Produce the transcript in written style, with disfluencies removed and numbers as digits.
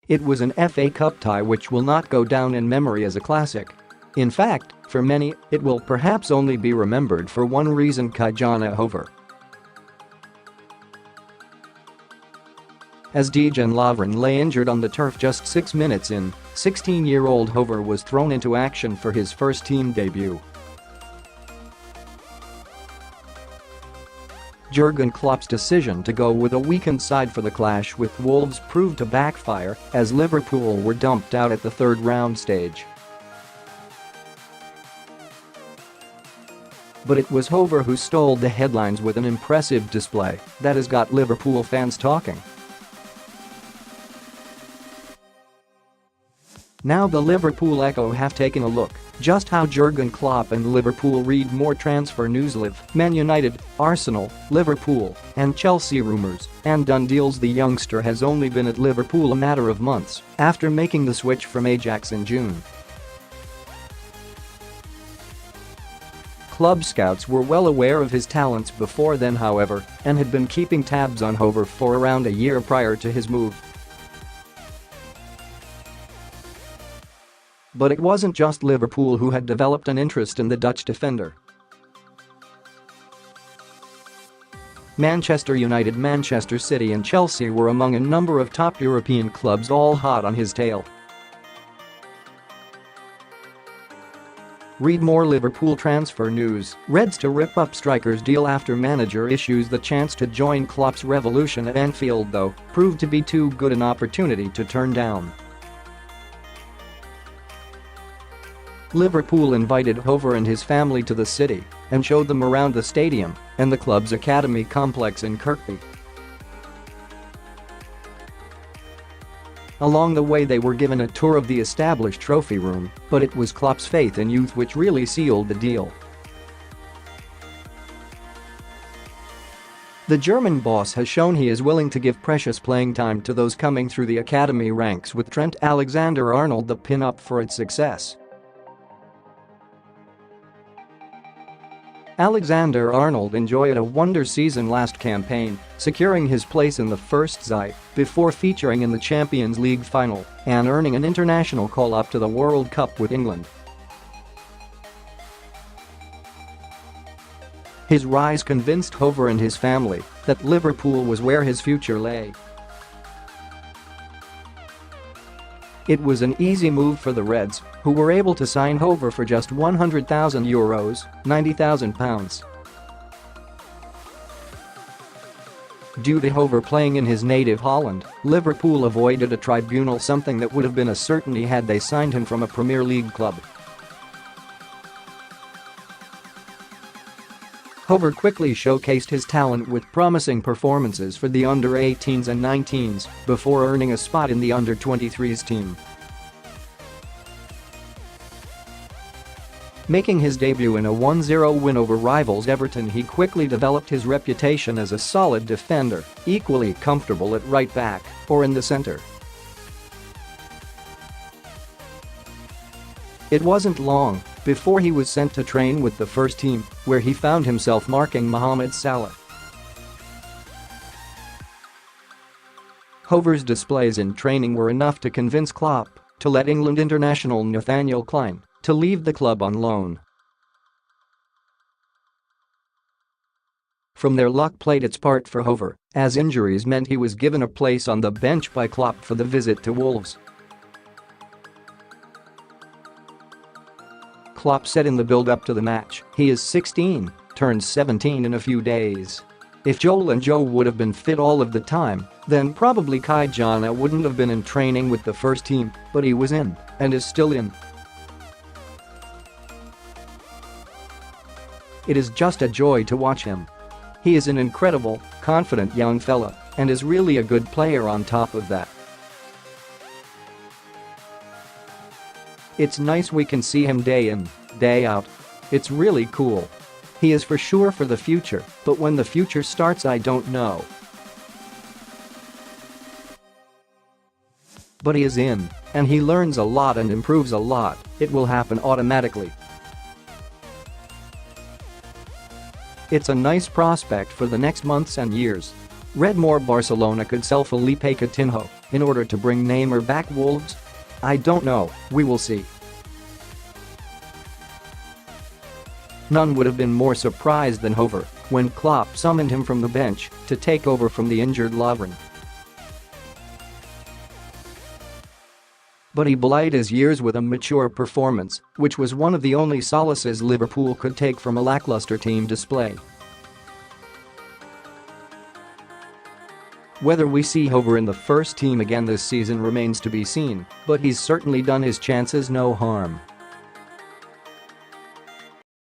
It was an FA Cup tie which will not go down in memory as a classic. In fact, for many, it will perhaps only be remembered for one reason: Ki-Jana Hoever. As Dejan Lovren lay injured on the turf just 6 minutes in, 16-year-old Hoever was thrown into action for his first team debut. Jurgen Klopp's decision to go with a weakened side for the clash with Wolves proved to backfire as Liverpool were dumped out at the third-round stage. But it was Hoever who stole the headlines with an impressive display that has got Liverpool fans talking. Now the Liverpool Echo have taken a look just how Jurgen Klopp and Liverpool read more transfer news: Man United, Arsenal, Liverpool and Chelsea rumours and done deals. The youngster has only been at Liverpool a matter of months after making the switch from Ajax in June. Club scouts were well aware of his talents before then, however, and had been keeping tabs on Hoever for around a year prior to his move. But it wasn't just Liverpool who had developed an interest in the Dutch defender. Manchester United, Manchester City and Chelsea were among a number of top European clubs all hot on his tail. Read more Liverpool transfer news: Reds to rip up strikers deal after manager issues. The chance to join Klopp's revolution at Anfield, though, proved to be too good an opportunity to turn down. Liverpool invited Hoever and his family to the city and showed them around the stadium and the club's academy complex in Kirkby. Along the way they were given a tour of the established trophy room, but it was Klopp's faith in youth which really sealed the deal. The German boss has shown he is willing to give precious playing time to those coming through the academy ranks, with Trent Alexander-Arnold the pin-up for its success. Alexander-Arnold enjoyed a wonder season last campaign, securing his place in the first side before featuring in the Champions League final and earning an international call-up to the World Cup with England. His rise convinced Hoever and his family that Liverpool was where his future lay. It was an easy move for the Reds, who were able to sign Hoever for just €100,000, £90,000. Due to Hoever playing in his native Holland, Liverpool avoided a tribunal, something that would have been a certainty had they signed him from a Premier League club. Hoever quickly showcased his talent with promising performances for the under-18s and 19s before earning a spot in the under-23s team. Making his debut in a 1-0 win over rivals Everton, he quickly developed his reputation as a solid defender, equally comfortable at right back or in the centre. It wasn't long before he was sent to train with the first team, where he found himself marking Mohammed Salah. Hoever's displays in training were enough to convince Klopp to let England international Nathaniel Clyne to leave the club on loan. From there, luck played its part for Hoever, as injuries meant he was given a place on the bench by Klopp for the visit to Wolves. Klopp said in the build-up to the match, he is 16, turns 17 in a few days. If Joel and Joe would have been fit all of the time, then probably Ki-Jana wouldn't have been in training with the first team, but he was in, and is still in. It is just a joy to watch him. He is an incredible, confident young fella, and is really a good player on top of that. It's nice we can see him day in, day out. It's really cool. He is for sure for the future, but when the future starts I don't know. But he is in, and he learns a lot and improves a lot. It will happen automatically. It's a nice prospect for the next months and years. Read more: Barcelona could sell Felipe Coutinho in order to bring Neymar back? Wolves? I don't know, we will see. None would have been more surprised than Hoever when Klopp summoned him from the bench to take over from the injured Lovren. But he belied his years with a mature performance, which was one of the only solaces Liverpool could take from a lackluster team display. Whether we see Hoever in the first team again this season remains to be seen, but he's certainly done his chances no harm.